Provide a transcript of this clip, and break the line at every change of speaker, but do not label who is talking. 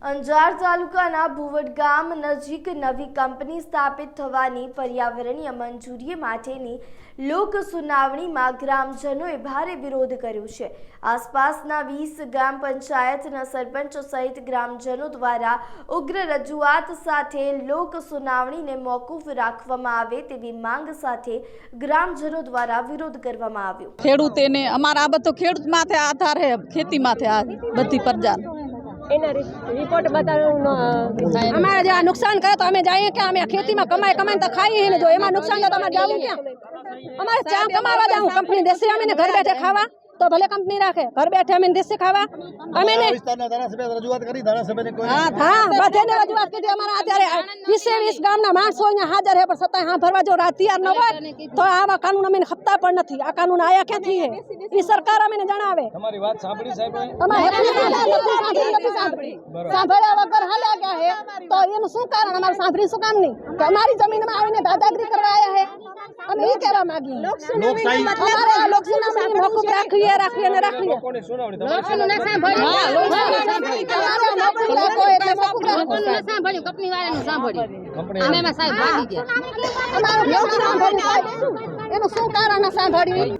અંજાર તાલુકાના ભુવડ ગામ નજીક નવી કંપની સ્થાપિત થવાની પર્યાવરણીય મંજૂરી માટેની લોક સુનાવણીમાં ગ્રામજનોએ ભારે વિરોધ કર્યો છે। આસપાસના 20 ગ્રામ પંચાયતના સરપંચ સહિત ગ્રામજનો દ્વારા ઉગ્ર રજૂઆત સાથે લોક સુનાવણીને મોકૂફ રાખવામાં આવે તેવી માંગ સાથે ગ્રામજનો દ્વારા વિરોધ કરવામાં આવ્યો।
ખેડૂતોને અમારા આ બધો ખેડૂત માથે આધાર છે, ખેતી માથે આ બધી પ્રજા
रिपोर्ट बताओ हमारा जो नुकसान करे तो हमें जाइए क्या, हमें खेती में कमाए कमाए तो खाई ही नहीं, जो एमा नुकसान है तो हमारे जाऊँ क्या, हमारे चाम कमावा जाऊँ कंपनी देसी हमें घर बैठे खावा तो भले कंपनी राखे, घर बैठे हमें देसी खावा हमें
रजूआत करी धारासभ्य ने कोई
हाँ बधे ने रजूआत की हमारा अत्यारे 20 गामना माणसो अहींया हाजर है, पर छतांय हाँ भरवा जो तैयार न होय तो आवा कानून अमे खपता पण नथी। आ कानून आया क्यांथी है ई सरकार अमे जणावे।
તમારી વાત સાંભળી સાહેબ,
સાંભળ્યા વગર હાલ્યા ગયા है तो એનું શું કારણ, અમારે સાંભળી શું કામ નહીં કે અમારી જમીનમાં આવીને દાદાગીરી કરવા આયા है। અમે એ કહેવા માંગીએ અમારે આ લોક સુનાવણી મોકૂફ રાખીએ
કોની સુનાવણી
અમારે મોકૂફ રાખો એટલે મોકૂફ રાખો।
સાંભળ્યું કંપની વાળાનું સાંભળ્યું
કંપની
અમે એમાં સાહેબ ભાગી ગયા।
અમારે લોક સાંભળ્યું એનું શું કારણ સાંભળ્યું